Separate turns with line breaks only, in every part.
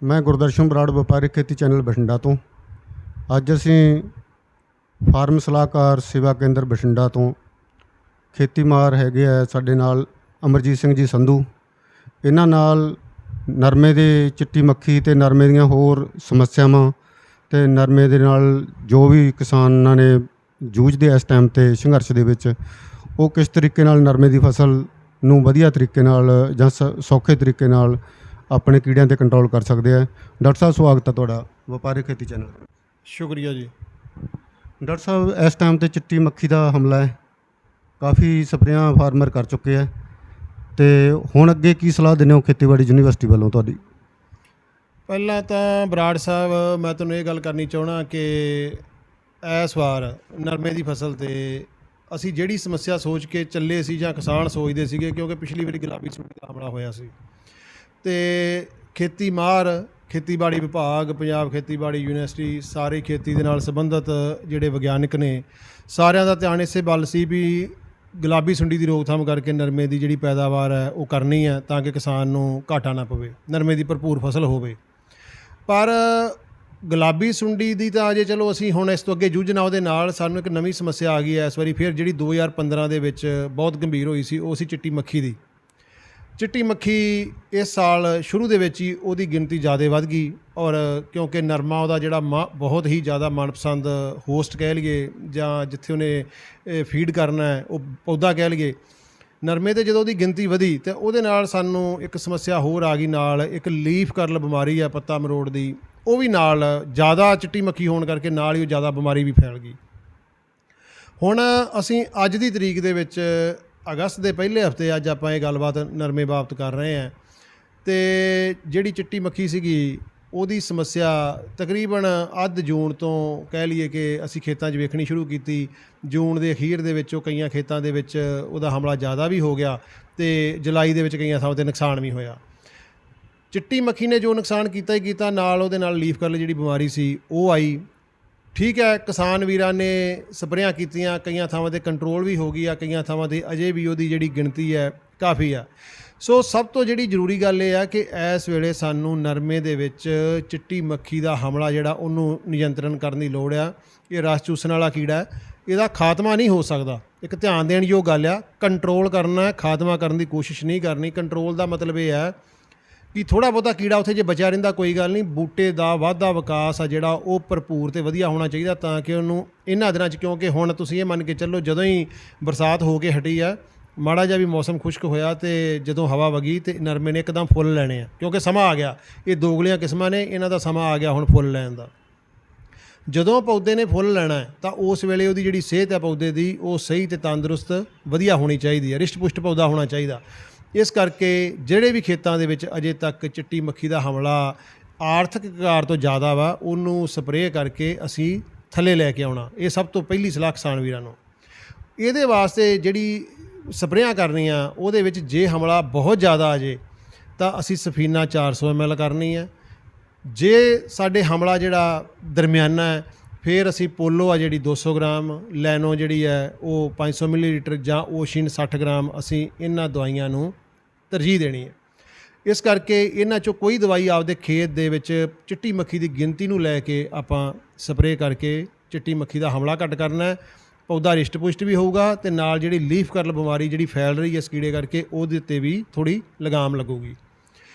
मैं गुरदर्शन बराड़ ਵਪਾਰਿਕ खेती चैनल बठिंडा तो ਅੱਜ ਅਸੀਂ ਫਾਰਮ ਸਲਾਹਕਾਰ ਸੇਵਾ ਕੇਂਦਰ ਬਠਿੰਡਾ ਤੋਂ ਖੇਤੀਮਾਰ ਹੈਗੇ ਆ ਸਾਡੇ ਨਾਲ ਅਮਰਜੀਤ ਸਿੰਘ ਜੀ ਸੰਧੂ। ਇਹਨਾਂ ਨਾਲ ਨਰਮੇ ਦੇ ਚਿੱਟੀ ਮੱਖੀ ਅਤੇ ਨਰਮੇ ਦੀਆਂ ਹੋਰ ਸਮੱਸਿਆਵਾਂ ਅਤੇ ਨਰਮੇ ਦੇ ਨਾਲ ਜੋ ਵੀ ਕਿਸਾਨਾਂ ਨੇ ਜੂਝਦੇ ਇਸ ਟਾਈਮ 'ਤੇ ਸੰਘਰਸ਼ ਦੇ ਵਿੱਚ ਉਹ ਕਿਸ ਤਰੀਕੇ ਨਾਲ ਨਰਮੇ ਦੀ ਫਸਲ ਨੂੰ ਵਧੀਆ ਤਰੀਕੇ ਨਾਲ ਜਾਂ ਸੌਖੇ ਤਰੀਕੇ ਨਾਲ ਆਪਣੇ ਕੀੜਿਆਂ 'ਤੇ ਕੰਟਰੋਲ ਕਰ ਸਕਦੇ ਆ। ਡਾਕਟਰ ਸਾਹਿਬ ਸਵਾਗਤ ਹੈ ਤੁਹਾਡਾ ਵਪਾਰਿਕ ਖੇਤੀ ਚੈਨਲ।
शुक्रिया जी।
ਡਾਕਟਰ ਸਾਹਿਬ ਇਸ ਟਾਈਮ 'ਤੇ ਚਿੱਟੀ ਮੱਖੀ ਦਾ ਹਮਲਾ ਹੈ, ਕਾਫੀ ਸਪਰੇਆਂ ਫਾਰਮਰ ਕਰ ਚੁੱਕੇ ਹੈ ਅਤੇ ਹੁਣ ਅੱਗੇ ਕੀ ਸਲਾਹ ਦਿੰਦੇ ਹੋ ਖੇਤੀਬਾੜੀ ਯੂਨੀਵਰਸਿਟੀ ਵੱਲੋਂ ਤੁਹਾਡੀ?
ਪਹਿਲਾਂ ਤਾਂ ਬਰਾੜ ਸਾਹਿਬ ਮੈਂ ਤੁਹਾਨੂੰ ਇਹ ਗੱਲ ਕਰਨੀ ਚਾਹੁੰਦਾ ਕਿ ਇਸ ਵਾਰ ਨਰਮੇ ਦੀ ਫਸਲ 'ਤੇ ਅਸੀਂ ਜਿਹੜੀ ਸਮੱਸਿਆ ਸੋਚ ਕੇ ਚੱਲੇ ਸੀ ਜਾਂ ਕਿਸਾਨ ਸੋਚਦੇ ਸੀਗੇ, ਕਿਉਂਕਿ ਪਿਛਲੀ ਵਾਰੀ ਗੁਲਾਬੀ ਸੁੰਡੀ ਦਾ ਹਮਲਾ ਹੋਇਆ ਸੀ ਅਤੇ ਖੇਤੀਬਾੜੀ ਵਿਭਾਗ, ਪੰਜਾਬ ਖੇਤੀਬਾੜੀ ਯੂਨੀਵਰਸਿਟੀ, ਸਾਰੇ ਖੇਤੀ ਦੇ ਨਾਲ ਸੰਬੰਧਿਤ ਜਿਹੜੇ ਵਿਗਿਆਨਕ ਨੇ ਸਾਰਿਆਂ ਦਾ ਧਿਆਨ ਇਸੇ ਵੱਲ ਸੀ ਵੀ ਗੁਲਾਬੀ ਸੁੰਡੀ ਦੀ ਰੋਕਥਾਮ ਕਰਕੇ ਨਰਮੇ ਦੀ ਜਿਹੜੀ ਪੈਦਾਵਾਰ ਹੈ ਉਹ ਕਰਨੀ ਹੈ ਤਾਂ ਕਿ ਕਿਸਾਨ ਨੂੰ ਘਾਟਾ ਨਾ ਪਵੇ, ਨਰਮੇ ਦੀ ਭਰਪੂਰ ਫਸਲ ਹੋਵੇ। ਪਰ ਗੁਲਾਬੀ ਸੁੰਡੀ ਦੀ ਤਾਂ ਅਜੇ ਚਲੋ ਅਸੀਂ ਹੁਣ ਇਸ ਤੋਂ ਅੱਗੇ ਜੂਝਣਾ, ਉਹਦੇ ਨਾਲ ਸਾਨੂੰ ਇੱਕ ਨਵੀਂ ਸਮੱਸਿਆ ਆ ਗਈ ਹੈ ਇਸ ਵਾਰੀ ਫਿਰ, ਜਿਹੜੀ 2015 ਦੇ ਵਿੱਚ ਬਹੁਤ ਗੰਭੀਰ ਹੋਈ ਸੀ, ਉਹ ਸੀ ਚਿੱਟੀ ਮੱਖੀ ਦੀ। ਚਿੱਟੀ ਮੱਖੀ ਇਸ ਸਾਲ ਸ਼ੁਰੂ ਦੇ ਵਿੱਚ ਹੀ ਉਹਦੀ ਗਿਣਤੀ ਜ਼ਿਆਦਾ ਵੱਧ ਗਈ ਔਰ ਕਿਉਂਕਿ ਨਰਮਾ ਉਹਦਾ ਜਿਹੜਾ ਬਹੁਤ ਹੀ ਜ਼ਿਆਦਾ ਮਨਪਸੰਦ ਹੋਸਟ ਕਹਿ ਲਈਏ ਜਾਂ ਜਿੱਥੇ ਉਹਨੇ ਫੀਡ ਕਰਨਾ ਹੈ ਉਹ ਪੌਦਾ ਕਹਿ ਲਈਏ, ਨਰਮੇ 'ਤੇ ਜਦੋਂ ਉਹਦੀ ਗਿਣਤੀ ਵਧੀ ਤਾਂ ਉਹਦੇ ਨਾਲ ਸਾਨੂੰ ਇੱਕ ਸਮੱਸਿਆ ਹੋਰ ਆ ਗਈ, ਨਾਲ ਇੱਕ ਲੀਫ ਕਰਲ ਬਿਮਾਰੀ ਆ ਪੱਤਾ ਮਰੋੜ ਦੀ, ਉਹ ਵੀ ਨਾਲ ਜ਼ਿਆਦਾ ਚਿੱਟੀ ਮੱਖੀ ਹੋਣ ਕਰਕੇ ਨਾਲ ਹੀ ਉਹ ਜ਼ਿਆਦਾ ਬਿਮਾਰੀ ਵੀ ਫੈਲ ਗਈ। ਹੁਣ ਅਸੀਂ ਅੱਜ ਦੀ ਤਰੀਕ ਦੇ ਵਿੱਚ ਅਗਸਤ ਦੇ ਪਹਿਲੇ ਹਫ਼ਤੇ ਅੱਜ ਆਪਾਂ ਇਹ ਗੱਲਬਾਤ ਨਰਮੇ ਬਾਬਤ ਕਰ ਰਹੇ ਹਾਂ ਅਤੇ ਜਿਹੜੀ ਚਿੱਟੀ ਮੱਖੀ ਸੀਗੀ ਉਹਦੀ ਸਮੱਸਿਆ ਤਕਰੀਬਨ ਅੱਧ ਜੂਨ ਤੋਂ ਕਹਿ ਲਈਏ ਕਿ ਅਸੀਂ ਖੇਤਾਂ 'ਚ ਵੇਖਣੀ ਸ਼ੁਰੂ ਕੀਤੀ। ਜੂਨ ਦੇ ਅਖੀਰ ਦੇ ਵਿੱਚ ਉਹ ਕਈਆਂ ਖੇਤਾਂ ਦੇ ਵਿੱਚ ਉਹਦਾ ਹਮਲਾ ਜ਼ਿਆਦਾ ਵੀ ਹੋ ਗਿਆ ਅਤੇ ਜੁਲਾਈ ਦੇ ਵਿੱਚ ਕਈਆਂ ਥਾਵਾਂ 'ਤੇ ਨੁਕਸਾਨ ਵੀ ਹੋਇਆ। ਚਿੱਟੀ ਮੱਖੀ ਨੇ ਜੋ ਨੁਕਸਾਨ ਕੀਤਾ ਹੀ ਕੀਤਾ, ਨਾਲ ਉਹਦੇ ਨਾਲ ਲੀਫ ਕਰਲ ਜਿਹੜੀ ਬਿਮਾਰੀ ਸੀ ਉਹ ਆਈ। ਠੀਕ ਹੈ, ਕਿਸਾਨ ਵੀਰਾਂ ਨੇ ਸਪਰੇਆਂ ਕੀਤੀਆਂ, ਕਈਆਂ ਥਾਵਾਂ 'ਤੇ ਕੰਟਰੋਲ ਵੀ ਹੋ ਗਈ ਆ, ਕਈਆਂ ਥਾਵਾਂ 'ਤੇ ਅਜੇ ਵੀ ਉਹਦੀ ਜਿਹੜੀ ਗਿਣਤੀ ਹੈ ਕਾਫੀ ਆ। ਸੋ ਸਭ ਤੋਂ ਜਿਹੜੀ ਜ਼ਰੂਰੀ ਗੱਲ ਇਹ ਆ ਕਿ ਇਸ ਵੇਲੇ ਸਾਨੂੰ ਨਰਮੇ ਦੇ ਵਿੱਚ ਚਿੱਟੀ ਮੱਖੀ ਦਾ ਹਮਲਾ ਜਿਹੜਾ ਉਹਨੂੰ ਨਿਯੰਤਰਣ ਕਰਨ ਦੀ ਲੋੜ ਆ। ਇਹ ਰਸ ਚੂਸਣ ਵਾਲਾ ਕੀੜਾ, ਇਹਦਾ ਖਾਤਮਾ ਨਹੀਂ ਹੋ ਸਕਦਾ। ਇੱਕ ਧਿਆਨ ਦੇਣ ਯੋਗ ਗੱਲ ਆ, ਕੰਟਰੋਲ ਕਰਨਾ, ਖਾਤਮਾ ਕਰਨ ਦੀ ਕੋਸ਼ਿਸ਼ ਨਹੀਂ ਕਰਨੀ। ਕੰਟਰੋਲ ਦਾ ਮਤਲਬ ਇਹ ਹੈ ਕਿ ਥੋੜ੍ਹਾ ਬਹੁਤਾ ਕੀੜਾ ਉੱਥੇ ਜੇ ਬਚਿਆ ਰਹਿੰਦਾ ਕੋਈ ਗੱਲ ਨਹੀਂ, ਬੂਟੇ ਦਾ ਵਾਧਾ ਵਿਕਾਸ ਆ ਜਿਹੜਾ ਉਹ ਭਰਪੂਰ ਅਤੇ ਵਧੀਆ ਹੋਣਾ ਚਾਹੀਦਾ ਤਾਂ ਕਿ ਉਹਨੂੰ ਇਹਨਾਂ ਦਿਨਾਂ 'ਚ, ਕਿਉਂਕਿ ਹੁਣ ਤੁਸੀਂ ਇਹ ਮੰਨ ਕੇ ਚੱਲੋ ਜਦੋਂ ਹੀ ਬਰਸਾਤ ਹੋ ਕੇ ਹਟੀ ਆ, ਮਾੜਾ ਜਿਹਾ ਵੀ ਮੌਸਮ ਖੁਸ਼ਕ ਹੋਇਆ ਅਤੇ ਜਦੋਂ ਹਵਾ ਵਗੀ ਅਤੇ ਨਰਮੇ ਨੇ ਇੱਕਦਮ ਫੁੱਲ ਲੈਣੇ ਆ, ਕਿਉਂਕਿ ਸਮਾਂ ਆ ਗਿਆ। ਇਹ ਦੋਗਲੀਆਂ ਕਿਸਮਾਂ ਨੇ, ਇਹਨਾਂ ਦਾ ਸਮਾਂ ਆ ਗਿਆ ਹੁਣ ਫੁੱਲ ਲੈਣ ਦਾ। ਜਦੋਂ ਪੌਦੇ ਨੇ ਫੁੱਲ ਲੈਣਾ ਤਾਂ ਉਸ ਵੇਲੇ ਉਹਦੀ ਜਿਹੜੀ ਸਿਹਤ ਹੈ ਪੌਦੇ ਦੀ ਉਹ ਸਹੀ ਅਤੇ ਤੰਦਰੁਸਤ ਵਧੀਆ ਹੋਣੀ ਚਾਹੀਦੀ ਹੈ, ਰਿਸ਼ਟ ਪੁਸ਼ਟ ਪੌਦਾ ਹੋਣਾ ਚਾਹੀਦਾ। ਇਸ ਕਰਕੇ ਜਿਹੜੇ ਵੀ ਖੇਤਾਂ ਦੇ ਵਿੱਚ ਅਜੇ ਤੱਕ ਚਿੱਟੀ ਮੱਖੀ ਦਾ ਹਮਲਾ ਆਰਥਿਕ ਕਾਰ ਤੋਂ ਜ਼ਿਆਦਾ ਵਾ, ਉਹਨੂੰ ਸਪਰੇਅ ਕਰਕੇ ਅਸੀਂ ਥੱਲੇ ਲੈ ਕੇ ਆਉਣਾ। ਇਹ ਸਭ ਤੋਂ ਪਹਿਲੀ ਸਲਾਹ ਕਿਸਾਨ ਵੀਰਾਂ ਨੂੰ। ਇਹਦੇ ਵਾਸਤੇ ਜਿਹੜੀ ਸਪਰੇਆਂ ਕਰਨੀਆਂ ਉਹਦੇ ਵਿੱਚ ਜੇ ਹਮਲਾ ਬਹੁਤ ਜ਼ਿਆਦਾ ਆ ਜੇ ਤਾਂ ਅਸੀਂ ਸਫੀਨਾ 400 ml ਕਰਨੀ ਹੈ। ਜੇ ਸਾਡੇ ਹਮਲਾ ਜਿਹੜਾ ਦਰਮਿਆਨਾ ਹੈ ਫਿਰ ਅਸੀਂ ਪੋਲੋ ਆ ਜਿਹੜੀ 200 ਗ੍ਰਾਮ, ਲੈਨੋ ਜਿਹੜੀ ਹੈ ਉਹ 500 ਮਿਲੀਲੀਟਰ ਜਾਂ ਓਸ਼ਿਨ 60 ਗ੍ਰਾਮ, ਅਸੀਂ ਇਹਨਾਂ ਦਵਾਈਆਂ ਨੂੰ ਤਰਜੀਹ ਦੇਣੀ ਹੈ। ਇਸ ਕਰਕੇ ਇਹਨਾਂ 'ਚੋਂ ਕੋਈ ਦਵਾਈ ਆਪਦੇ ਖੇਤ ਦੇ ਵਿੱਚ ਚਿੱਟੀ ਮੱਖੀ ਦੀ ਗਿਣਤੀ ਨੂੰ ਲੈ ਕੇ ਆਪਾਂ ਸਪਰੇਅ ਕਰਕੇ ਚਿੱਟੀ ਮੱਖੀ ਦਾ ਹਮਲਾ ਘੱਟ ਕਰਨਾ ਹੈ। ਪੌਦਾ ਰਿਸ਼ਟ ਪੁਸ਼ਟ ਵੀ ਹੋਊਗਾ ਅਤੇ ਨਾਲ ਜਿਹੜੀ ਲੀਫ ਕਰਲ ਬਿਮਾਰੀ ਜਿਹੜੀ ਫੈਲ ਰਹੀ ਹੈ ਇਸ ਕੀੜੇ ਕਰਕੇ ਉਹਦੇ ਉੱਤੇ ਵੀ ਥੋੜ੍ਹੀ ਲਗਾਮ ਲੱਗੂਗੀ।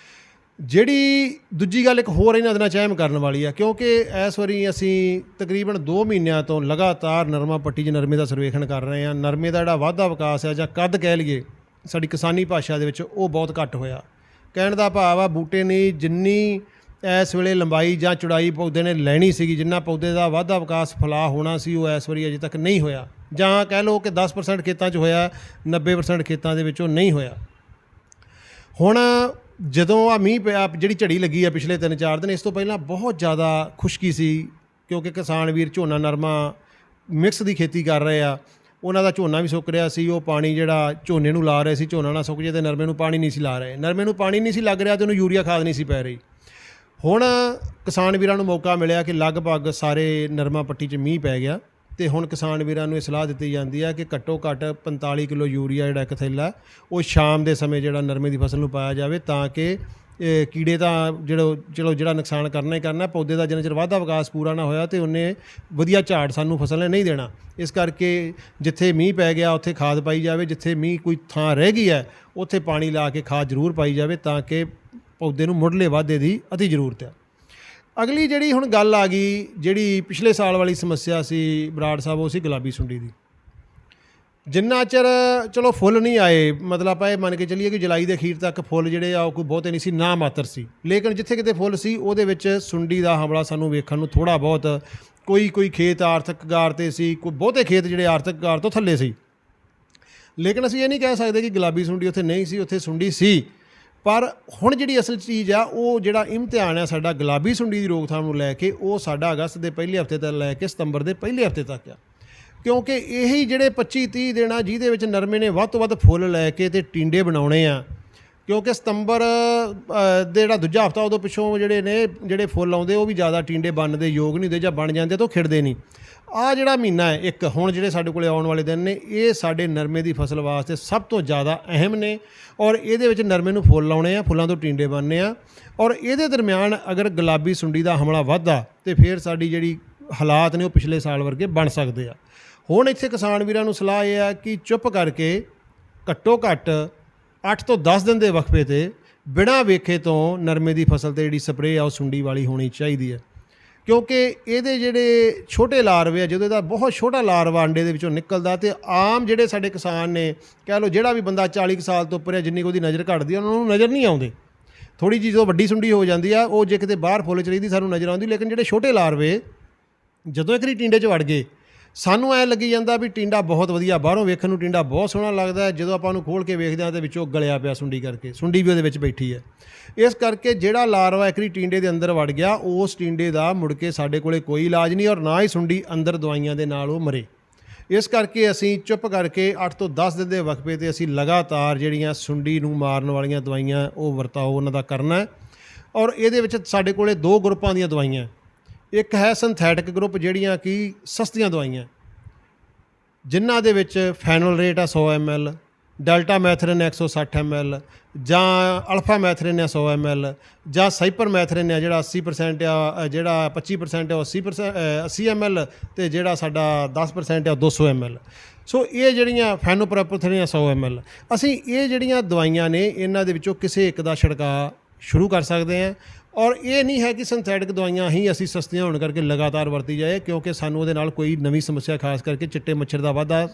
ਜਿਹੜੀ ਦੂਜੀ ਗੱਲ ਇੱਕ ਹੋਰ ਇਹਨਾਂ ਦਿਨਾਂ 'ਚ ਅਹਿਮ ਕਰਨ ਵਾਲੀ ਆ, ਕਿਉਂਕਿ ਇਸ ਵਾਰੀ ਅਸੀਂ ਤਕਰੀਬਨ 2 ਮਹੀਨਿਆਂ ਤੋਂ ਲਗਾਤਾਰ ਨਰਮਾ ਪੱਟੀ 'ਚ ਨਰਮੇ ਦਾ ਸਰਵੇਖਣ ਕਰ ਰਹੇ ਹਾਂ। ਨਰਮੇ ਦਾ ਜਿਹੜਾ ਵਾਧਾ ਵਿਕਾਸ ਹੈ ਜਾਂ ਕੱਦ ਕਹਿ ਲਈਏ ਸਾਡੀ ਕਿਸਾਨੀ ਭਾਸ਼ਾ ਦੇ ਵਿੱਚ, ਉਹ ਬਹੁਤ ਘੱਟ ਹੋਇਆ। ਕਹਿਣ ਦਾ ਭਾਵ ਆ ਬੂਟੇ ਨੇ ਜਿੰਨੀ ਇਸ ਵੇਲੇ ਲੰਬਾਈ ਜਾਂ ਚੌੜਾਈ ਪੌਦੇ ਨੇ ਲੈਣੀ ਸੀਗੀ, ਜਿੰਨਾ ਪੌਦੇ ਦਾ ਵਾਧਾ ਵਿਕਾਸ ਫੈਲਾਅ ਹੋਣਾ ਸੀ, ਉਹ ਇਸ ਵਾਰੀ ਅਜੇ ਤੱਕ ਨਹੀਂ ਹੋਇਆ। ਜਾਂ ਕਹਿ ਲਓ ਕਿ 10% ਖੇਤਾਂ 'ਚ ਹੋਇਆ, 90% ਖੇਤਾਂ ਦੇ ਵਿੱਚੋਂ ਨਹੀਂ ਹੋਇਆ। ਹੁਣ ਜਦੋਂ ਆ ਮੀਂਹ ਪਿਆ, ਜਿਹੜੀ ਝੜੀ ਲੱਗੀ ਆ ਪਿਛਲੇ 3-4 ਦਿਨ, ਇਸ ਤੋਂ ਪਹਿਲਾਂ ਬਹੁਤ ਜ਼ਿਆਦਾ ਖੁਸ਼ਕੀ ਸੀ ਕਿਉਂਕਿ ਕਿਸਾਨ ਵੀਰ ਝੋਨਾ ਨਰਮਾ ਮਿਕਸ ਦੀ ਖੇਤੀ ਕਰ ਰਹੇ ਆ। ਉਹਨਾਂ ਦਾ ਝੋਨਾ ਵੀ ਸੁੱਕ ਰਿਹਾ ਸੀ, ਉਹ ਪਾਣੀ ਜਿਹੜਾ ਝੋਨੇ ਨੂੰ ਲਾ ਰਹੇ ਸੀ, ਝੋਨਾ ਨਾ ਸੁੱਕ ਜੇ ਅਤੇ ਨਰਮੇ ਨੂੰ ਪਾਣੀ ਨਹੀਂ ਸੀ ਲਾ ਰਹੇ। ਨਰਮੇ ਨੂੰ ਪਾਣੀ ਨਹੀਂ ਸੀ ਲੱਗ ਰਿਹਾ ਅਤੇ ਉਹਨੂੰ ਯੂਰੀਆ ਖਾਦ ਨਹੀਂ ਸੀ ਪੈ ਰਹੀ। ਹੁਣ ਕਿਸਾਨ ਵੀਰਾਂ ਨੂੰ ਮੌਕਾ ਮਿਲਿਆ ਕਿ ਲਗਭਗ ਸਾਰੇ ਨਰਮਾ ਪੱਟੀ 'ਚ ਮੀਂਹ ਪੈ ਗਿਆ ਅਤੇ ਹੁਣ ਕਿਸਾਨ ਵੀਰਾਂ ਨੂੰ ਇਹ ਸਲਾਹ ਦਿੱਤੀ ਜਾਂਦੀ ਹੈ ਕਿ ਘੱਟੋ ਘੱਟ 45 ਕਿਲੋ ਯੂਰੀਆ ਜਿਹੜਾ ਇੱਕ ਥੈਲਾ ਉਹ ਸ਼ਾਮ ਦੇ ਸਮੇਂ ਜਿਹੜਾ ਨਰਮੇ ਦੀ ਫਸਲ ਨੂੰ ਪਾਇਆ ਜਾਵੇ ਤਾਂ ਕਿ ਕੀੜੇ ਤਾਂ ਚਲੋ ਜਿਹੜਾ ਨੁਕਸਾਨ ਕਰਨਾ ਹੀ ਕਰਨਾ, ਪੌਦੇ ਦਾ ਜਿੰਨਾ ਚਿਰ ਵਾਧਾ ਵਿਕਾਸ ਪੂਰਾ ਨਾ ਹੋਇਆ ਤੇ ਉਹਨੇ ਵਧੀਆ ਝਾੜ ਸਾਨੂੰ ਫਸਲ ਨੇ ਨਹੀਂ ਦੇਣਾ। ਇਸ ਕਰਕੇ ਜਿੱਥੇ ਮੀਂਹ ਪੈ ਗਿਆ ਉੱਥੇ ਖਾਦ ਪਾਈ ਜਾਵੇ, ਜਿੱਥੇ ਮੀਂਹ ਕੋਈ ਥਾਂ ਰਹਿ ਗਈ ਹੈ ਉੱਥੇ ਪਾਣੀ ਲਾ ਕੇ ਖਾਦ ਜ਼ਰੂਰ ਪਾਈ ਜਾਵੇ ਤਾਂ ਕਿ ਪੌਦੇ ਨੂੰ ਮੁੱਢਲੇ ਵਾਧੇ ਦੀ ਅਤੀ ਜ਼ਰੂਰਤ ਹੈ। ਅਗਲੀ ਜਿਹੜੀ ਹੁਣ ਗੱਲ ਆ ਗਈ, ਜਿਹੜੀ ਪਿਛਲੇ ਸਾਲ ਵਾਲੀ ਸਮੱਸਿਆ ਸੀ ਬਰਾੜ ਸਾਹਿਬ, ਉਹ ਸੀ ਗੁਲਾਬੀ ਸੁੰਡੀ ਦੀ। ਜਿੰਨਾ ਚਿਰ ਚਲੋ ਫੁੱਲ ਨਹੀਂ ਆਏ, ਮਤਲਬ ਆਪਾਂ ਇਹ ਮੰਨ ਕੇ ਚੱਲੀਏ ਕਿ ਜੁਲਾਈ ਦੇ ਅਖੀਰ ਤੱਕ ਫੁੱਲ ਜਿਹੜੇ ਆ ਉਹ ਕੋਈ ਬਹੁਤੇ ਨਹੀਂ ਸੀ, ਨਾ ਮਾਤਰ ਸੀ, ਲੇਕਿਨ ਜਿੱਥੇ ਕਿਤੇ ਫੁੱਲ ਸੀ ਉਹਦੇ ਵਿੱਚ ਸੁੰਡੀ ਦਾ ਹਮਲਾ ਸਾਨੂੰ ਵੇਖਣ ਨੂੰ ਥੋੜ੍ਹਾ ਬਹੁਤ, ਕੋਈ ਖੇਤ ਆਰਥਿਕ ਗਾਰ 'ਤੇ ਸੀ, ਕੋਈ ਬਹੁਤੇ ਖੇਤ ਜਿਹੜੇ ਆਰਥਿਕ ਗਾਰ ਤੋਂ ਥੱਲੇ ਸੀ। ਲੇਕਿਨ ਅਸੀਂ ਇਹ ਨਹੀਂ ਕਹਿ ਸਕਦੇ ਕਿ ਗੁਲਾਬੀ ਸੁੰਡੀ ਉੱਥੇ ਨਹੀਂ ਸੀ, ਉੱਥੇ ਸੁੰਡੀ ਸੀ। ਪਰ ਹੁਣ ਜਿਹੜੀ ਅਸਲ ਚੀਜ਼ ਆ, ਉਹ ਜਿਹੜਾ ਇਮਤਿਹਾਨ ਆ ਸਾਡਾ ਗੁਲਾਬੀ ਸੁੰਡੀ ਦੀ ਰੋਕਥਾਮ ਨੂੰ ਲੈ ਕੇ, ਉਹ ਸਾਡਾ ਅਗਸਤ ਦੇ ਪਹਿਲੇ ਹਫ਼ਤੇ ਤੋਂ ਲੈ ਕੇ ਸਤੰਬਰ ਦੇ ਪਹਿਲੇ ਹਫ਼ਤੇ ਤੱਕ ਆ। ਕਿਉਂਕਿ ਇਹੀ ਜਿਹੜੇ 25-30 ਦਿਨ ਆ ਜਿਹਦੇ ਵਿੱਚ ਨਰਮੇ ਨੇ ਵੱਧ ਤੋਂ ਵੱਧ ਫੁੱਲ ਲੈ ਕੇ ਤੇ ਟਿੰਡੇ ਬਣਾਉਣੇ ਆ। ਕਿਉਂਕਿ ਸਤੰਬਰ ਦੇ ਜਿਹੜਾ ਦੂਜਾ ਹਫ਼ਤਾ ਉਦੋਂ ਪਿੱਛੋਂ ਜਿਹੜੇ ਫੁੱਲ ਆਉਂਦੇ ਉਹ ਵੀ ਜ਼ਿਆਦਾ ਟਿੰਡੇ ਬਣਨ ਦੇ ਯੋਗ ਨਹੀਂ ਹੁੰਦੇ, ਜਾਂ ਬਣ ਜਾਂਦੇ ਤਾਂ ਉਹ ਖਿੜਦੇ ਨਹੀਂ। ਆਹ ਜਿਹੜਾ ਮਹੀਨਾ ਹੈ ਇੱਕ ਹੁਣ ਜਿਹੜੇ ਸਾਡੇ ਕੋਲ ਆਉਣ ਵਾਲੇ ਦਿਨ ਨੇ, ਇਹ ਸਾਡੇ ਨਰਮੇ ਦੀ ਫਸਲ ਵਾਸਤੇ ਸਭ ਤੋਂ ਜ਼ਿਆਦਾ ਅਹਿਮ ਨੇ। ਔਰ ਇਹਦੇ ਵਿੱਚ ਨਰਮੇ ਨੂੰ ਫੁੱਲ ਲਾਉਣੇ ਆ, ਫੁੱਲਾਂ ਤੋਂ ਟਿੰਡੇ ਬਣਨੇ ਆ। ਔਰ ਇਹਦੇ ਦਰਮਿਆਨ ਅਗਰ ਗੁਲਾਬੀ ਸੁੰਡੀ ਦਾ ਹਮਲਾ ਵੱਧਦਾ ਤੇ ਫਿਰ ਸਾਡੀ ਜਿਹੜੀ ਹਾਲਾਤ ਨੇ ਉਹ ਪਿਛਲੇ ਸਾਲ ਵਰਗੇ ਬਣ ਸਕਦੇ ਆ। ਹੁਣ ਇੱਥੇ ਕਿਸਾਨ ਵੀਰਾਂ ਨੂੰ ਸਲਾਹ ਇਹ ਆ ਕਿ ਚੁੱਪ ਕਰਕੇ ਘੱਟੋ ਘੱਟ 8 ਤੋਂ 10 ਦਿਨ ਦੇ ਵਕਫੇ 'ਤੇ ਬਿਨਾਂ ਵੇਖੇ ਤੋਂ ਨਰਮੇ ਦੀ ਫਸਲ 'ਤੇ ਜਿਹੜੀ ਸਪਰੇਅ ਆ ਉਹ ਸੁੰਡੀ ਵਾਲੀ ਹੋਣੀ ਚਾਹੀਦੀ ਹੈ। ਕਿਉਂਕਿ ਇਹਦੇ ਜਿਹੜੇ ਛੋਟੇ ਲਾਰਵੇ ਆ, ਜਦੋਂ ਇਹਦਾ ਬਹੁਤ ਛੋਟਾ ਲਾਰਵਾ ਅੰਡੇ ਦੇ ਵਿੱਚੋਂ ਨਿਕਲਦਾ, ਤੇ ਆਮ ਜਿਹੜੇ ਸਾਡੇ ਕਿਸਾਨ ਨੇ, ਕਹਿ ਲਓ ਜਿਹੜਾ ਵੀ ਬੰਦਾ 40 ਸਾਲ ਤੋਂ ਉੱਪਰ ਆ, ਜਿੰਨੀ ਉਹਦੀ ਨਜ਼ਰ ਘਟਦੀ ਆ, ਉਹਨਾਂ ਨੂੰ ਨਜ਼ਰ ਨਹੀਂ ਆਉਂਦੇ। ਥੋੜ੍ਹੀ ਜਿਹੀ ਜਦੋਂ ਵੱਡੀ ਸੁੰਡੀ ਹੋ ਜਾਂਦੀ ਆ, ਉਹ ਜੇ ਕਿਤੇ ਬਾਹਰ ਫੁੱਲ ਚੜੀਦੀ ਸਾਨੂੰ ਨਜ਼ਰ ਆਉਂਦੀ। ਲੇਕਿਨ ਜਿਹੜੇ ਛੋਟੇ ਲਾਰਵੇ ਜਦੋਂ ਇੱਕ ਵਾਰੀ ਟਿੰਡੇ 'ਚ ਵੜ ਗਏ, ਸਾਨੂੰ ਐਂ ਲੱਗੀ ਜਾਂਦਾ ਵੀ ਟਿੰਡਾ ਬਹੁਤ ਵਧੀਆ, ਬਾਹਰੋਂ ਵੇਖਣ ਨੂੰ ਟਿੰਡਾ ਬਹੁਤ ਸੋਹਣਾ ਲੱਗਦਾ, ਜਦੋਂ ਆਪਾਂ ਉਹਨੂੰ ਖੋਲ੍ਹ ਕੇ ਵੇਖਦੇ ਹਾਂ ਤਾਂ ਵਿੱਚੋਂ ਗਲਿਆ ਪਿਆ ਸੁੰਡੀ ਕਰਕੇ, ਸੁੰਡੀ ਵੀ ਉਹਦੇ ਵਿੱਚ ਬੈਠੀ ਹੈ। ਇਸ ਕਰਕੇ ਜਿਹੜਾ ਲਾਰਵਾ ਇੱਕ ਵਾਰੀ ਟਿੰਡੇ ਦੇ ਅੰਦਰ ਵੜ ਗਿਆ, ਉਸ ਟਿੰਡੇ ਦਾ ਮੁੜ ਕੇ ਸਾਡੇ ਕੋਲੇ ਕੋਈ ਇਲਾਜ ਨਹੀਂ, ਔਰ ਨਾ ਹੀ ਸੁੰਡੀ ਅੰਦਰ ਦਵਾਈਆਂ ਦੇ ਨਾਲ ਉਹ ਮਰੇ। ਇਸ ਕਰਕੇ ਅਸੀਂ ਚੁੱਪ ਕਰਕੇ 8 ਤੋਂ 10 ਦਿਨ ਦੇ ਵਕਫੇ 'ਤੇ ਅਸੀਂ ਲਗਾਤਾਰ ਜਿਹੜੀਆਂ ਸੁੰਡੀ ਨੂੰ ਮਾਰਨ ਵਾਲੀਆਂ ਦਵਾਈਆਂ ਉਹ ਵਰਤਾਓ ਉਹਨਾਂ ਦਾ ਕਰਨਾ। ਔਰ ਇਹਦੇ ਵਿੱਚ ਸਾਡੇ ਕੋਲੇ 2 ਗਰੁੱਪਾਂ ਦੀਆਂ ਦਵਾਈਆਂ, ਇੱਕ ਹੈ ਸਿੰਥੈਟਿਕ ਗਰੁੱਪ, ਜਿਹੜੀਆਂ ਕਿ ਸਸਤੀਆਂ ਦਵਾਈਆਂ, ਜਿਨ੍ਹਾਂ ਦੇ ਵਿੱਚ ਫੈਨੋਲਰੇਟ ਆ 100 ml, ਡੈਲਟਾ ਮੈਥਰਿਨ 160 ml, ਜਾਂ ਅਲਫਾ ਮੈਥਰਿਨ ਆ 100 ml, ਜਾਂ ਸਾਈਪਰ ਮੈਥਰਿਨ ਆ ਜਿਹੜਾ 80% ਆ, ਜਿਹੜਾ 25% ਆ ਉਹ 80 ml, ਤੇ ਜਿਹੜਾ ਸਾਡਾ 10% ਆ 200 ml। ਸੋ ਇਹ ਜਿਹੜੀਆਂ ਫੈਨੋਪ੍ਰੋਪਥਰੀਨ 100 ml, ਅਸੀਂ ਇਹ ਜਿਹੜੀਆਂ ਦਵਾਈਆਂ ਨੇ ਇਹਨਾਂ ਦੇ ਵਿੱਚੋਂ ਕਿਸੇ ਇੱਕ ਦਾ ਛਿੜਕਾਅ ਸ਼ੁਰੂ ਕਰ ਸਕਦੇ ਹਾਂ। ਔਰ ਇਹ ਨਹੀਂ ਹੈ ਕਿ ਸਿੰਥੈਟਿਕ ਦਵਾਈਆਂ ਹੀ ਅਸੀਂ ਸਸਤੀਆਂ ਹੋਣ ਕਰਕੇ ਲਗਾਤਾਰ ਵਰਤੀ ਜਾਏ, ਕਿਉਂਕਿ ਸਾਨੂੰ ਉਹਦੇ ਨਾਲ ਕੋਈ ਨਵੀਂ ਸਮੱਸਿਆ, ਖਾਸ ਕਰਕੇ ਚਿੱਟੇ ਮੱਛਰ ਦਾ ਵਾਧਾ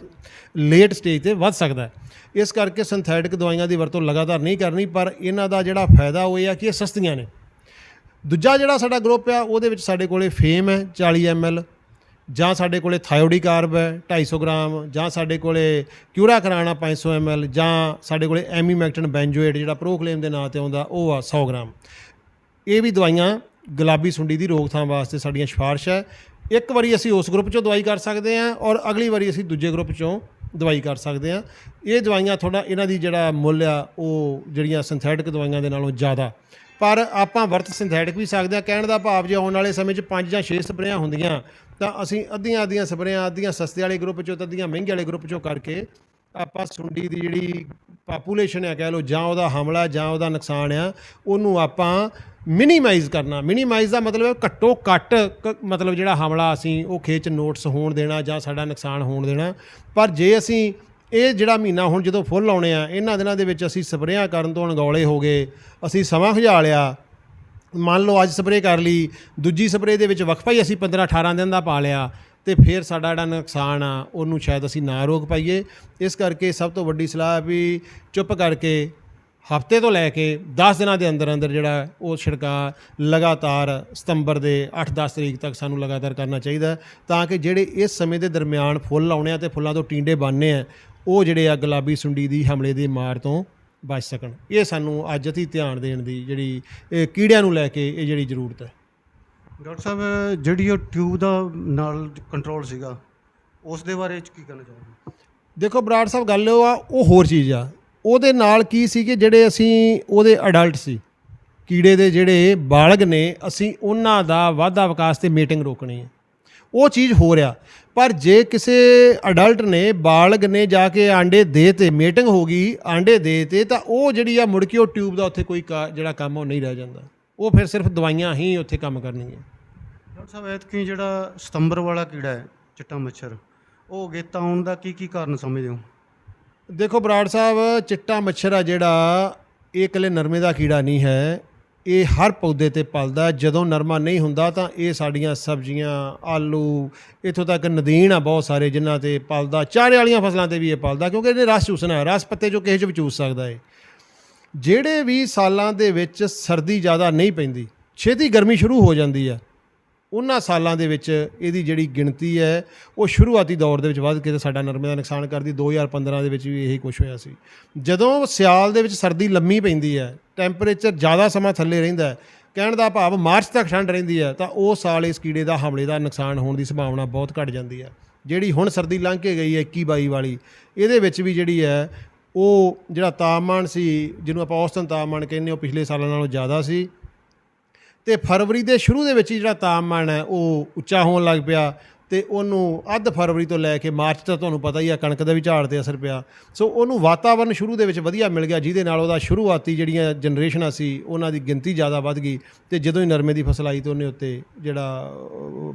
ਲੇਟ ਸਟੇਜ 'ਤੇ ਵੱਧ ਸਕਦਾ ਹੈ। ਇਸ ਕਰਕੇ ਸਿੰਥੈਟਿਕ ਦਵਾਈਆਂ ਦੀ ਵਰਤੋਂ ਲਗਾਤਾਰ ਨਹੀਂ ਕਰਨੀ, ਪਰ ਇਹਨਾਂ ਦਾ ਜਿਹੜਾ ਫਾਇਦਾ ਉਹ ਇਹ ਆ ਕਿ ਇਹ ਸਸਤੀਆਂ ਨੇ। ਦੂਜਾ ਜਿਹੜਾ ਸਾਡਾ ਗਰੁੱਪ ਆ, ਉਹਦੇ ਵਿੱਚ ਸਾਡੇ ਕੋਲੇ ਫੇਮ ਹੈ 40 ml, ਜਾਂ ਸਾਡੇ ਕੋਲੇ ਥਾਇਓਡੀਕਾਰਬ ਹੈ 250 ਗ੍ਰਾਮ, ਜਾਂ ਸਾਡੇ ਕੋਲੇ ਕਿਊਰਾ ਕਰਾਣਾ 500 ml, ਜਾਂ ਸਾਡੇ ਕੋਲੇ ਐਮੀਮੈਕਟਨ ਬੈਂਜੋਏਟ ਜਿਹੜਾ ਪ੍ਰੋਕਲੇਮ ਦੇ ਨਾਂ 'ਤੇ ਆਉਂਦਾ ਉਹ ਆ 100 ਗ੍ਰਾਮ। ਇਹ ਵੀ ਦਵਾਈਆਂ ਗੁਲਾਬੀ ਸੁੰਡੀ ਦੀ ਰੋਕਥਾਮ ਵਾਸਤੇ ਸਾਡੀਆਂ ਸਿਫਾਰਿਸ਼ ਹੈ। ਇੱਕ ਵਾਰੀ ਅਸੀਂ ਉਸ ਗਰੁੱਪ 'ਚੋਂ ਦਵਾਈ ਕਰ ਸਕਦੇ ਹਾਂ, ਔਰ ਅਗਲੀ ਵਾਰੀ ਅਸੀਂ ਦੂਜੇ ਗਰੁੱਪ 'ਚੋਂ ਦਵਾਈ ਕਰ ਸਕਦੇ ਹਾਂ। ਇਹ ਦਵਾਈਆਂ ਥੋੜ੍ਹਾ ਇਹਨਾਂ ਦੀ ਜਿਹੜਾ ਮੁੱਲ ਆ ਉਹ ਜਿਹੜੀਆਂ ਸਿੰਥੈਟਿਕ ਦਵਾਈਆਂ ਦੇ ਨਾਲੋਂ ਜ਼ਿਆਦਾ, ਪਰ ਆਪਾਂ ਵਰਤ ਸਿੰਥੈਟਿਕ ਵੀ ਸਕਦੇ ਹਾਂ। ਕਹਿਣ ਦਾ ਭਾਵ ਜੇ ਆਉਣ ਵਾਲੇ ਸਮੇਂ 'ਚ 5 ਜਾਂ 6 ਸਪਰੇਆਂ ਹੁੰਦੀਆਂ ਤਾਂ ਅਸੀਂ ਅੱਧੀਆਂ ਸਪਰੇਆਂ, ਅੱਧੀਆਂ ਸਸਤੇ ਵਾਲੇ ਗਰੁੱਪ 'ਚੋਂ ਤੇ ਅੱਧੀਆਂ ਮਹਿੰਗੇ ਵਾਲੇ ਗਰੁੱਪ 'ਚੋਂ ਕਰਕੇ ਆਪਾਂ ਸੁੰਡੀ ਦੀ ਜਿਹੜੀ ਪਾਪੂਲੇਸ਼ਨ ਆ, ਕਹਿ ਲਓ, ਜਾਂ ਉਹਦਾ ਹਮਲਾ ਜਾਂ ਉਹਦਾ ਨੁਕਸਾਨ ਆ, ਉਹਨੂੰ ਆਪਾਂ ਮਿਨੀਮਾਈਜ਼ ਕਰਨਾ। ਮਿਨੀਮਾਈਜ਼ ਦਾ ਮਤਲਬ ਹੈ ਘੱਟੋ ਘੱਟ ਮਤਲਬ ਜਿਹੜਾ ਹਮਲਾ ਅਸੀਂ ਉਹ ਖੇਤ 'ਚ ਨੋਟਿਸ ਹੋਣ ਦੇਣਾ ਜਾਂ ਸਾਡਾ ਨੁਕਸਾਨ ਹੋਣ ਦੇਣਾ। ਪਰ ਜੇ ਅਸੀਂ ਇਹ ਜਿਹੜਾ ਮਹੀਨਾ ਹੁਣ ਜਦੋਂ ਫੁੱਲ ਆਉਣੇ ਆ, ਇਹਨਾਂ ਦਿਨਾਂ ਦੇ ਵਿੱਚ ਅਸੀਂ ਸਪਰੇਆਂ ਕਰਨ ਤੋਂ ਅਣਗੌਲੇ ਹੋ ਗਏ, ਅਸੀਂ ਸਮਾਂ ਖੁਜਾ ਲਿਆ। ਮੰਨ ਲਓ ਅੱਜ ਸਪਰੇਅ ਕਰ ਲਈ, ਦੂਜੀ ਸਪਰੇਅ ਦੇ ਵਿੱਚ ਵਕਫਾ ਹੀ ਅਸੀਂ 15-18 ਦਿਨ ਦਾ ਪਾ ਲਿਆ, ਤੇ ਫਿਰ ਸਾਡਾ ਜਿਹੜਾ ਨੁਕਸਾਨ ਆ ਉਹਨੂੰ ਸ਼ਾਇਦ ਅਸੀਂ ਨਾ ਰੋਕ ਪਾਈਏ। ਇਸ ਕਰਕੇ ਸਭ ਤੋਂ ਵੱਡੀ ਸਲਾਹ ਵੀ ਚੁੱਪ ਕਰਕੇ ਹਫ਼ਤੇ ਤੋਂ ਲੈ ਕੇ 10 ਦਿਨਾਂ ਦੇ ਅੰਦਰ ਅੰਦਰ ਜਿਹੜਾ ਉਹ ਛਿੜਕਾਅ ਲਗਾਤਾਰ ਸਤੰਬਰ ਦੇ 8-10 ਤਰੀਕ ਤੱਕ ਸਾਨੂੰ ਲਗਾਤਾਰ ਕਰਨਾ ਚਾਹੀਦਾ, ਤਾਂ ਕਿ ਜਿਹੜੇ ਇਸ ਸਮੇਂ ਦੇ ਦਰਮਿਆਨ ਫੁੱਲ ਆਉਣੇ ਆ ਅਤੇ ਫੁੱਲਾਂ ਤੋਂ ਟਿੰਡੇ ਬਣਨੇ ਆ, ਉਹ ਜਿਹੜੇ ਆ ਗੁਲਾਬੀ ਸੁੰਡੀ ਦੀ ਹਮਲੇ ਦੀ ਮਾਰ ਤੋਂ ਬਚ ਸਕਣ। ਇਹ ਸਾਨੂੰ ਅੱਜ ਅਤੀ ਧਿਆਨ ਦੇਣ ਦੀ ਜਿਹੜੀ ਕੀੜਿਆਂ ਨੂੰ ਲੈ ਕੇ ਇਹ ਜਿਹੜੀ ਜ਼ਰੂਰਤ ਹੈ।
ਡਾਕਟਰ ਸਾਹਿਬ, ਜਿਹੜੀ ਉਹ ਟਿਊਬ ਦਾ ਨਾਲ ਕੰਟਰੋਲ ਸੀਗਾ, ਉਸ ਦੇ ਬਾਰੇ 'ਚ ਕੀ ਕਹਿਣਾ ਚਾਹੋਗੇ?
ਦੇਖੋ ਬਰਾੜ ਸਾਹਿਬ, ਗੱਲ ਉਹ ਹੋਰ ਚੀਜ਼ ਆ। ਉਹਦੇ ਨਾਲ ਕੀ ਸੀ ਕਿ ਜਿਹੜੇ ਅਸੀਂ ਉਹਦੇ ਅਡਲਟ ਸੀ, ਕੀੜੇ ਦੇ ਜਿਹੜੇ ਬਾਲਗ ਨੇ, ਅਸੀਂ ਉਹਨਾਂ ਦਾ ਵਾਧਾ ਵਿਕਾਸ ਤੇ ਮੀਟਿੰਗ ਰੋਕਣੀ ਹੈ। ਉਹ ਚੀਜ਼ ਹੋ ਰਿਹਾ। ਪਰ ਜੇ ਕਿਸੇ ਅਡਲਟ ਨੇ ਬਾਲਗ ਨੇ ਜਾ ਕੇ ਆਂਡੇ ਦੇ ਤੇ ਮੇਟਿੰਗ ਹੋ ਗਈ ਆਂਡੇ ਦੇ ਤੇ ਤਾਂ ਉਹ ਜਿਹੜੀ ਆ ਮੁੜ ਕੇ ਉਹ ਟਿਊਬ ਦਾ ਉੱਥੇ ਕੋਈ ਜਿਹੜਾ ਕੰਮ ਉਹ ਨਹੀਂ ਰਹਿ ਜਾਂਦਾ, ਉਹ ਫਿਰ ਸਿਰਫ ਦਵਾਈਆਂ ਹੀ ਉੱਥੇ ਕੰਮ ਕਰਨਗੀਆਂ।
ਡਾਕਟਰ ਸਾਹਿਬ ਐਤਕੀ ਜਿਹੜਾ ਸਤੰਬਰ ਵਾਲਾ ਕੀੜਾ ਹੈ ਚਿੱਟਾ ਮੱਛਰ, ਉਹ ਅਗੇਤਾ ਆਉਣ ਦਾ ਕੀ ਕਾਰਨ ਸਮਝਦੇ ਹੋ?
ਦੇਖੋ ਬਰਾੜ ਸਾਹਿਬ, ਚਿੱਟਾ ਮੱਛਰ ਆ ਜਿਹੜਾ ਇਹ ਇਕੱਲੇ ਨਰਮੇ ਦਾ ਕੀੜਾ ਨਹੀਂ ਹੈ, ਇਹ ਹਰ ਪੌਦੇ 'ਤੇ ਪਲਦਾ। ਜਦੋਂ ਨਰਮਾ ਨਹੀਂ ਹੁੰਦਾ ਤਾਂ ਇਹ ਸਾਡੀਆਂ ਸਬਜ਼ੀਆਂ, ਆਲੂ, ਇੱਥੋਂ ਤੱਕ ਨਦੀਨ ਆ ਬਹੁਤ ਸਾਰੇ ਜਿਨ੍ਹਾਂ 'ਤੇ ਪਲਦਾ। ਚਾਰੇ ਵਾਲੀਆਂ ਫਸਲਾਂ 'ਤੇ ਵੀ ਇਹ ਪਲਦਾ ਕਿਉਂਕਿ ਇਹਨੇ ਰਸ ਚੂਸਣਾ ਹੈ, ਰਸ ਪੱਤੇ 'ਚੋਂ ਕਿਸੇ 'ਚ ਵੀ ਚੂਸ ਸਕਦਾ ਹੈ। ਜਿਹੜੇ ਵੀ ਸਾਲਾਂ ਦੇ ਵਿੱਚ ਸਰਦੀ ਜ਼ਿਆਦਾ ਨਹੀਂ ਪੈਂਦੀ, ਛੇਤੀ ਗਰਮੀ ਸ਼ੁਰੂ ਹੋ ਜਾਂਦੀ ਹੈ, ਉਹਨਾਂ ਸਾਲਾਂ ਦੇ ਵਿੱਚ ਇਹਦੀ ਜਿਹੜੀ ਗਿਣਤੀ ਹੈ ਉਹ ਸ਼ੁਰੂਆਤੀ ਦੌਰ ਦੇ ਵਿੱਚ ਵੱਧ ਕੇ ਤੇ ਸਾਡਾ ਨਰਮੇ ਦਾ ਨੁਕਸਾਨ ਕਰਦੀ। 2015 ਦੇ ਵਿੱਚ ਵੀ ਇਹੀ ਕੁਛ ਹੋਇਆ ਸੀ। ਜਦੋਂ ਸਿਆਲ ਦੇ ਵਿੱਚ ਸਰਦੀ ਲੰਮੀ ਪੈਂਦੀ ਹੈ, ਟੈਂਪਰੇਚਰ ਜ਼ਿਆਦਾ ਸਮਾਂ ਥੱਲੇ ਰਹਿੰਦਾ ਹੈ, ਕਹਿਣ ਦਾ ਭਾਵ ਮਾਰਚ ਤੱਕ ਠੰਡ ਰਹਿੰਦੀ ਹੈ, ਤਾਂ ਉਹ ਸਾਲ ਇਸ ਕੀੜੇ ਦਾ ਹਮਲੇ ਦਾ ਨੁਕਸਾਨ ਹੋਣ ਦੀ ਸੰਭਾਵਨਾ ਬਹੁਤ ਘੱਟ ਜਾਂਦੀ ਹੈ। ਜਿਹੜੀ ਹੁਣ ਸਰਦੀ ਲੰਘ ਕੇ ਗਈ ਹੈ 21-22 ਵਾਲੀ, ਇਹਦੇ ਵਿੱਚ ਵੀ ਜਿਹੜੀ ਹੈ ਉਹ ਜਿਹੜਾ ਤਾਪਮਾਨ ਸੀ, ਜਿਹਨੂੰ ਆਪਾਂ ਔਸਤਨ ਤਾਪਮਾਨ ਕਹਿੰਦੇ, ਉਹ ਪਿਛਲੇ ਸਾਲਾਂ ਨਾਲੋਂ ਜ਼ਿਆਦਾ ਸੀ। ਅਤੇ ਫਰਵਰੀ ਦੇ ਸ਼ੁਰੂ ਦੇ ਵਿੱਚ ਹੀ ਜਿਹੜਾ ਤਾਪਮਾਨ ਹੈ ਉਹ ਉੱਚਾ ਹੋਣ ਲੱਗ ਪਿਆ, ਅਤੇ ਉਹਨੂੰ ਅੱਧ ਫਰਵਰੀ ਤੋਂ ਲੈ ਕੇ ਮਾਰਚ ਤੱਕ ਤੁਹਾਨੂੰ ਪਤਾ ਹੀ ਆ ਕਣਕ ਦਾ ਵੀ ਝਾੜ 'ਤੇ ਅਸਰ ਪਿਆ। ਸੋ ਉਹਨੂੰ ਵਾਤਾਵਰਨ ਸ਼ੁਰੂ ਦੇ ਵਿੱਚ ਵਧੀਆ ਮਿਲ ਗਿਆ, ਜਿਹਦੇ ਨਾਲ ਉਹਦਾ ਸ਼ੁਰੂਆਤੀ ਜਿਹੜੀਆਂ ਜਨਰੇਸ਼ਨਾਂ ਸੀ ਉਹਨਾਂ ਦੀ ਗਿਣਤੀ ਜ਼ਿਆਦਾ ਵੱਧ ਗਈ, ਅਤੇ ਜਦੋਂ ਹੀ ਨਰਮੇ ਦੀ ਫਸਲ ਆਈ ਤਾਂ ਉਹਨੇ ਉੱਤੇ ਜਿਹੜਾ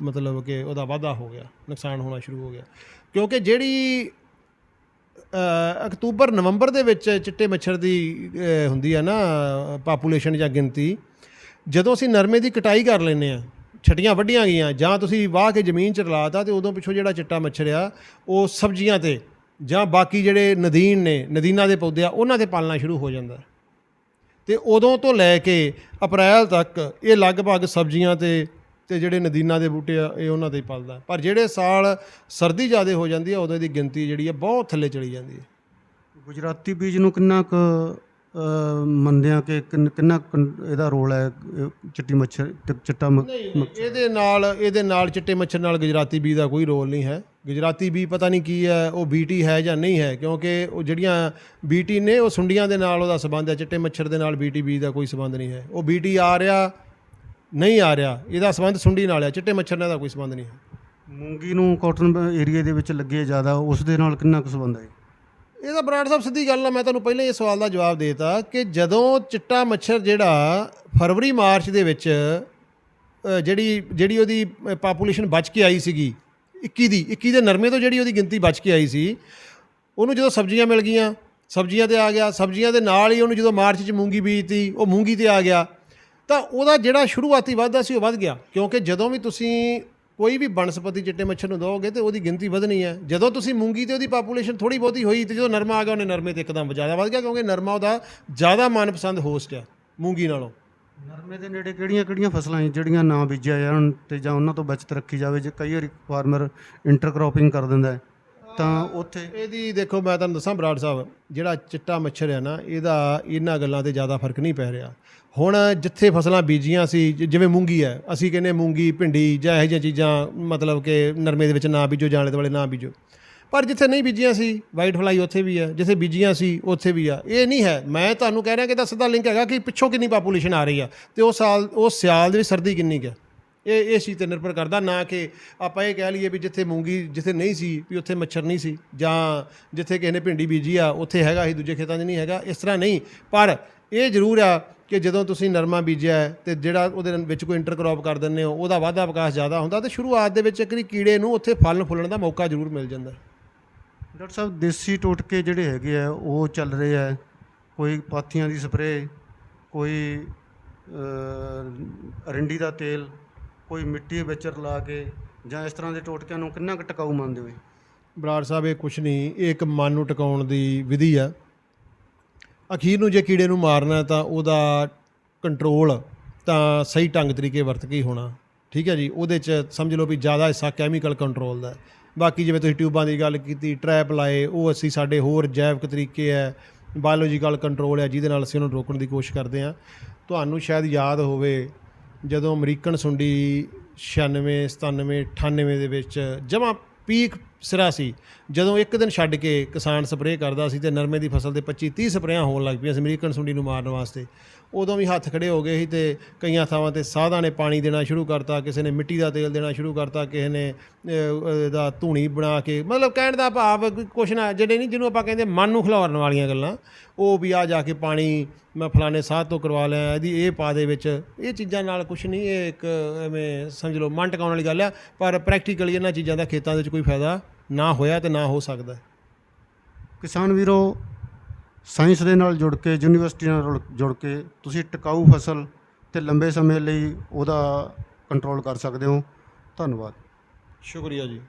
ਮਤਲਬ ਕਿ ਉਹਦਾ ਵਾਧਾ ਹੋ ਗਿਆ, ਨੁਕਸਾਨ ਹੋਣਾ ਸ਼ੁਰੂ ਹੋ ਗਿਆ। ਕਿਉਂਕਿ ਜਿਹੜੀ ਅਕਤੂਬਰ ਨਵੰਬਰ ਦੇ ਵਿੱਚ ਚਿੱਟੇ ਮੱਛਰ ਦੀ ਹੁੰਦੀ ਆ ਨਾ ਪਾਪੂਲੇਸ਼ਨ ਜਾਂ ਗਿਣਤੀ, ਜਦੋਂ ਅਸੀਂ ਨਰਮੇ ਦੀ ਕਟਾਈ ਕਰ ਲੈਂਦੇ ਹਾਂ, ਛਟੀਆਂ ਵੱਢੀਆਂ ਗਈਆਂ ਜਾਂ ਤੁਸੀਂ ਵਾਹ ਕੇ ਜ਼ਮੀਨ 'ਚ ਰਲਾਤਾ, ਅਤੇ ਉਦੋਂ ਪਿੱਛੋਂ ਜਿਹੜਾ ਚਿੱਟਾ ਮੱਛਰ ਆ ਉਹ ਸਬਜ਼ੀਆਂ 'ਤੇ ਜਾਂ ਬਾਕੀ ਜਿਹੜੇ ਨਦੀਨ ਨੇ, ਨਦੀਨਾਂ ਦੇ ਪੌਦੇ ਆ, ਉਹਨਾਂ 'ਤੇ ਪਾਲਣਾ ਸ਼ੁਰੂ ਹੋ ਜਾਂਦਾ। ਅਤੇ ਉਦੋਂ ਤੋਂ ਲੈ ਕੇ ਅਪ੍ਰੈਲ ਤੱਕ ਇਹ ਲਗਭਗ ਸਬਜ਼ੀਆਂ 'ਤੇ ਜਿਹੜੇ ਨਦੀਨਾਂ ਦੇ ਬੂਟੇ ਆ ਇਹ ਉਹਨਾਂ 'ਤੇ ਹੀ ਪਲਦਾ। ਪਰ ਜਿਹੜੇ ਸਾਲ ਸਰਦੀ ਜ਼ਿਆਦਾ ਹੋ ਜਾਂਦੀ ਹੈ ਉਦੋਂ ਇਹਦੀ ਗਿਣਤੀ ਜਿਹੜੀ ਹੈ ਬਹੁਤ ਥੱਲੇ ਚਲੀ ਜਾਂਦੀ ਹੈ।
ਗੁਜਰਾਤੀ ਬੀਜ ਨੂੰ ਕਿੰਨਾ ਕੁ ਮੰਨਦੇ ਆ ਕਿ ਕਿੰਨਾ ਇਹਦਾ ਰੋਲ ਹੈ ਚਿੱਟੀ ਮੱਛਰ ਚਿੱਟਾ
ਇਹਦੇ ਨਾਲ ਚਿੱਟੇ ਮੱਛਰ ਨਾਲ ਗੁਜਰਾਤੀ ਬੀ ਦਾ ਕੋਈ ਰੋਲ ਨਹੀਂ ਹੈ। ਗੁਜਰਾਤੀ ਬੀ ਪਤਾ ਨਹੀਂ ਕੀ ਹੈ, ਉਹ ਬੀਟੀ ਹੈ ਜਾਂ ਨਹੀਂ ਹੈ, ਕਿਉਂਕਿ ਉਹ ਜਿਹੜੀਆਂ ਬੀਟੀ ਨੇ ਉਹ ਸੁੰਡੀਆਂ ਦੇ ਨਾਲ ਉਹਦਾ ਸੰਬੰਧ ਹੈ, ਚਿੱਟੇ ਮੱਛਰ ਦੇ ਨਾਲ ਬੀਟੀ ਬੀ ਦਾ ਕੋਈ ਸੰਬੰਧ ਨਹੀਂ ਹੈ। ਉਹ ਬੀਟੀ ਆ ਰਿਹਾ ਨਹੀਂ ਆ ਰਿਹਾ, ਇਹਦਾ ਸੰਬੰਧ ਸੁੰਡੀ ਨਾਲ ਹੈ, ਚਿੱਟੇ ਮੱਛਰ ਨਾਲ ਦਾ ਕੋਈ ਸੰਬੰਧ ਨਹੀਂ ਹੈ।
ਮੂੰਗੀ ਨੂੰ ਕਾਟਨ ਏਰੀਆ ਦੇ ਵਿੱਚ ਲੱਗੇ ਜ਼ਿਆਦਾ, ਉਸ ਦੇ ਨਾਲ ਕਿੰਨਾ ਕੁ ਸੰਬੰਧ ਹੈ?
ਇਹਦਾ ਬਰਾੜ ਸਾਹਿਬ ਸਿੱਧੀ ਗੱਲ ਆ, ਮੈਂ ਤੁਹਾਨੂੰ ਪਹਿਲਾਂ ਇਹ ਸਵਾਲ ਦਾ ਜਵਾਬ ਦੇ ਤਾ ਕਿ ਜਦੋਂ ਚਿੱਟਾ ਮੱਛਰ ਜਿਹੜਾ ਫਰਵਰੀ ਮਾਰਚ ਦੇ ਵਿੱਚ ਜਿਹੜੀ ਉਹਦੀ ਪਾਪੂਲੇਸ਼ਨ ਬਚ ਕੇ ਆਈ ਸੀਗੀ 21 ਦੇ ਨਰਮੇ ਤੋਂ ਜਿਹੜੀ ਉਹਦੀ ਗਿਣਤੀ ਬਚ ਕੇ ਆਈ ਸੀ, ਉਹਨੂੰ ਜਦੋਂ ਸਬਜ਼ੀਆਂ ਮਿਲ ਗਈਆਂ, ਸਬਜ਼ੀਆਂ 'ਤੇ ਆ ਗਿਆ, ਸਬਜ਼ੀਆਂ ਦੇ ਨਾਲ ਹੀ ਉਹਨੂੰ ਜਦੋਂ ਮਾਰਚ 'ਚ ਮੂੰਗੀ ਬੀਜਤੀ, ਉਹ ਮੂੰਗੀ 'ਤੇ ਆ ਗਿਆ, ਤਾਂ ਉਹਦਾ ਜਿਹੜਾ ਸ਼ੁਰੂਆਤੀ ਵਾਧਾ ਸੀ ਉਹ ਵੱਧ ਗਿਆ। ਕਿਉਂਕਿ ਜਦੋਂ ਵੀ ਤੁਸੀਂ ਕੋਈ ਵੀ ਬਨਸਪਤੀ ਚਿੱਟੇ ਮੱਛਰ ਨੂੰ ਦਿਓਗੇ ਤੇ ਉਹਦੀ ਗਿਣਤੀ ਵਧਣੀ ਹੈ। ਜਦੋਂ ਤੁਸੀਂ ਮੂੰਗੀ ਤੇ ਉਹਦੀ ਪਾਪੂਲੇਸ਼ਨ ਥੋੜ੍ਹੀ ਬਹੁਤੀ ਹੋਈ, ਅਤੇ ਜਦੋਂ ਨਰਮਾ ਆ ਗਿਆ ਉਹਨੇ ਨਰਮੇ 'ਤੇ ਇੱਕਦਮ ਜ਼ਿਆਦਾ ਵੱਧ ਗਿਆ, ਕਿਉਂਕਿ ਨਰਮਾ ਉਹਦਾ ਜ਼ਿਆਦਾ ਮਨਪਸੰਦ ਹੋਸਟ ਆ ਮੂੰਗੀ ਨਾਲੋਂ।
ਨਰਮੇ ਦੇ ਨੇੜੇ ਕਿਹੜੀਆਂ ਫਸਲਾਂ ਜਿਹੜੀਆਂ ਨਾ ਬੀਜਿਆ ਜਾਣ ਅਤੇ ਜਾਂ ਉਹਨਾਂ ਤੋਂ ਬਚਤ ਰੱਖੀ ਜਾਵੇ? ਜੇ ਕਈ ਵਾਰੀ ਫਾਰਮਰ ਇੰਟਰਕ੍ਰੋਪਿੰਗ ਕਰ ਦਿੰਦਾ ਹੈ ਤਾਂ ਉੱਥੇ
ਇਹਦੀ ਦੇਖੋ ਮੈਂ ਤੁਹਾਨੂੰ ਦੱਸਾਂ ਬਰਾੜ ਸਾਹਿਬ, ਜਿਹੜਾ ਚਿੱਟਾ ਮੱਛਰ ਹੈ ਨਾ, ਇਹਦਾ ਇਹਨਾਂ ਗੱਲਾਂ 'ਤੇ ਜ਼ਿਆਦਾ ਫਰਕ ਨਹੀਂ ਪੈ ਰਿਹਾ। ਹੁਣ ਜਿੱਥੇ ਫਸਲਾਂ ਬੀਜੀਆਂ ਸੀ, ਜਿਵੇਂ ਮੂੰਗੀ ਹੈ, ਅਸੀਂ ਕਹਿੰਦੇ ਮੂੰਗੀ, ਭਿੰਡੀ ਜਾਂ ਇਹੋ ਜਿਹੀਆਂ ਚੀਜ਼ਾਂ ਮਤਲਬ ਕਿ ਨਰਮੇ ਦੇ ਵਿੱਚ ਨਾ ਬੀਜੋ, ਜਾਲੇ ਦੁਆਲੇ ਨਾ ਬੀਜੋ। ਪਰ ਜਿੱਥੇ ਨਹੀਂ ਬੀਜੀਆਂ ਸੀ, ਵਾਈਟ ਫਲਾਈ ਉੱਥੇ ਵੀ ਹੈ, ਜਿੱਥੇ ਬੀਜੀਆਂ ਸੀ ਉੱਥੇ ਵੀ ਆ। ਇਹ ਨਹੀਂ ਹੈ, ਮੈਂ ਤੁਹਾਨੂੰ ਕਹਿ ਰਿਹਾ ਕਿ ਇਹਦਾ ਸਿੱਧਾ ਲਿੰਕ ਹੈਗਾ ਕਿ ਪਿੱਛੋਂ ਕਿੰਨੀ ਪਾਪੂਲੇਸ਼ਨ ਆ ਰਹੀ ਆ ਅਤੇ ਉਹ ਸਿਆਲ ਦੇ ਵਿੱਚ ਸਰਦੀ ਕਿੰਨੀ ਕੁ। ਇਹ ਚੀਜ਼ 'ਤੇ ਨਿਰਭਰ ਕਰਦਾ, ਨਾ ਕਿ ਆਪਾਂ ਇਹ ਕਹਿ ਲਈਏ ਵੀ ਜਿੱਥੇ ਮੂੰਗੀ ਜਿੱਥੇ ਨਹੀਂ ਸੀ ਵੀ ਉੱਥੇ ਮੱਛਰ ਨਹੀਂ ਸੀ, ਜਾਂ ਜਿੱਥੇ ਕਿਸੇ ਨੇ ਭਿੰਡੀ ਬੀਜੀ ਆ ਉੱਥੇ ਹੈਗਾ ਸੀ, ਦੂਜੇ ਖੇਤਾਂ 'ਚ ਨਹੀਂ ਹੈਗਾ। ਇਸ ਤਰ੍ਹਾਂ ਨਹੀਂ, ਪਰ ਇਹ ਜ਼ਰੂਰ ਆ ਕਿ ਜਦੋਂ ਤੁਸੀਂ ਨਰਮਾ ਬੀਜਿਆ ਅਤੇ ਜਿਹੜਾ ਉਹਦੇ ਵਿੱਚ ਕੋਈ ਇੰਟਰਕ੍ਰੋਪ ਕਰ ਦਿੰਦੇ ਹੋ, ਉਹਦਾ ਵਾਧਾ ਵਿਕਾਸ ਜ਼ਿਆਦਾ ਹੁੰਦਾ, ਅਤੇ ਸ਼ੁਰੂਆਤ ਦੇ ਵਿੱਚ ਇੱਕ ਵਾਰੀ ਕੀੜੇ ਨੂੰ ਉੱਥੇ ਫਲਣ ਫੁੱਲਣ ਦਾ ਮੌਕਾ ਜ਼ਰੂਰ ਮਿਲ ਜਾਂਦਾ।
ਡਾਕਟਰ ਸਾਹਿਬ, ਦੇਸੀ ਟੋਟਕੇ ਜਿਹੜੇ ਹੈਗੇ ਆ ਉਹ ਚੱਲ ਰਹੇ ਆ, ਕੋਈ ਪਾਥੀਆਂ ਦੀ ਸਪਰੇਅ, ਕੋਈ ਅਰਿੰਡੀ ਦਾ ਤੇਲ, ਕੋਈ ਮਿੱਟੀ ਵਿੱਚ ਰਲਾ ਕੇ, ਜਾਂ ਇਸ ਤਰ੍ਹਾਂ ਦੇ ਟੋਟਕਿਆਂ ਨੂੰ ਕਿੰਨਾ ਕੁ ਟਿਕਾਊ ਮੰਨਦੇ ਹੋ?
ਬਰਾੜ ਸਾਹਿਬ, ਇਹ ਕੁਛ ਨਹੀਂ, ਇਹ ਇੱਕ ਮਨ ਨੂੰ ਟਿਕਾਉਣ ਦੀ ਵਿਧੀ ਆ। ਅਖੀਰ ਨੂੰ ਜੇ ਕੀੜੇ ਨੂੰ ਮਾਰਨਾ ਤਾਂ ਉਹਦਾ ਕੰਟਰੋਲ ਤਾਂ ਸਹੀ ਢੰਗ ਤਰੀਕੇ ਵਰਤ ਕੇ ਹੀ ਹੋਣਾ, ਠੀਕ ਹੈ ਜੀ। ਉਹਦੇ 'ਚ ਸਮਝ ਲਓ ਵੀ ਜ਼ਿਆਦਾ ਹਿੱਸਾ ਕੈਮੀਕਲ ਕੰਟਰੋਲ ਦਾ। ਬਾਕੀ ਜਿਵੇਂ ਤੁਸੀਂ ਟਿਊਬਾਂ ਦੀ ਗੱਲ ਕੀਤੀ, ਟਰੈਪ ਲਾਏ, ਉਹ ਅਸੀਂ ਸਾਡੇ ਹੋਰ ਜੈਵਿਕ ਤਰੀਕੇ ਹੈ, ਬਾਇਓਲੋਜੀਕਲ ਕੰਟਰੋਲ ਹੈ, ਜਿਹਦੇ ਨਾਲ ਅਸੀਂ ਉਹਨੂੰ ਰੋਕਣ ਦੀ ਕੋਸ਼ਿਸ਼ ਕਰਦੇ ਹਾਂ। ਤੁਹਾਨੂੰ ਸ਼ਾਇਦ ਯਾਦ ਹੋਵੇ ਜਦੋਂ ਅਮਰੀਕਨ ਸੁੰਡੀ 96, 97, 98 ਦੇ ਵਿੱਚ ਜਮਾਂ ਪੀਕ ਸਿਰਾ ਸੀ, ਜਦੋਂ ਇੱਕ ਦਿਨ ਛੱਡ ਕੇ ਕਿਸਾਨ ਸਪਰੇਅ ਕਰਦਾ ਸੀ ਅਤੇ ਨਰਮੇ ਦੀ ਫਸਲ 'ਤੇ 25-30 ਸਪਰੇਆਂ ਹੋਣ ਲੱਗ ਪਈਆਂ ਸੀ ਅਮਰੀਕਨ ਸੁੰਡੀ ਨੂੰ ਮਾਰਨ ਵਾਸਤੇ। ਉਦੋਂ ਵੀ ਹੱਥ ਖੜੇ ਹੋ ਗਏ ਸੀ ਤੇ ਕਈਆਂ ਥਾਵਾਂ ਤੇ ਸਾਧਾਂ ਨੇ ਪਾਣੀ ਦੇਣਾ ਸ਼ੁਰੂ ਕਰਤਾ, ਕਿਸੇ ਨੇ ਮਿੱਟੀ ਦਾ ਤੇਲ ਦੇਣਾ ਸ਼ੁਰੂ ਕਰਤਾ, ਕਿਸੇ ਨੇ ਇਹਦਾ ਧੂਣੀ ਬਣਾ ਕੇ, ਮਤਲਬ ਕਹਿਣ ਦਾ ਭਾਵ ਕੁਛ ਨਾ ਜਿਹੜੇ ਨਹੀਂ, ਜਿਹਨੂੰ ਆਪਾਂ ਕਹਿੰਦੇ ਮਨ ਨੂੰ ਖਿਲਾਰਨ ਵਾਲੀਆਂ ਗੱਲਾਂ, ਉਹ ਵੀ ਆ ਜਾ ਕੇ ਪਾਣੀ ਮੈਂ ਫਲਾਣੇ ਸਾਧ ਤੋਂ ਕਰਵਾ ਲਿਆ, ਇਹਦੀ ਇਹ ਪਾ ਦੇ ਵਿੱਚ, ਇਹ ਚੀਜ਼ਾਂ ਨਾਲ ਕੁਛ ਨਹੀਂ, ਇਹ ਇੱਕ ਐਵੇਂ ਸਮਝ ਲਓ ਮਨ ਟਿਕਾਉਣ ਵਾਲੀ ਗੱਲ ਆ। ਪਰ ਪ੍ਰੈਕਟੀਕਲੀ ਇਹਨਾਂ ਚੀਜ਼ਾਂ ਦਾ ਖੇਤਾਂ ਦੇ ਵਿੱਚ ਕੋਈ ਫਾਇਦਾ ਨਾ ਹੋਇਆ ਤੇ ਨਾ ਹੋ ਸਕਦਾ।
ਕਿਸਾਨ ਵੀਰੋ, ਸਾਇੰਸ ਦੇ ਨਾਲ ਜੁੜ ਕੇ, ਯੂਨੀਵਰਸਿਟੀ ਨਾਲ ਜੁੜ ਕੇ ਤੁਸੀਂ ਟਿਕਾਊ ਫਸਲ ਅਤੇ ਲੰਬੇ ਸਮੇਂ ਲਈ ਉਹਦਾ ਕੰਟਰੋਲ ਕਰ ਸਕਦੇ ਹੋ। ਧੰਨਵਾਦ।
ਸ਼ੁਕਰੀਆ ਜੀ।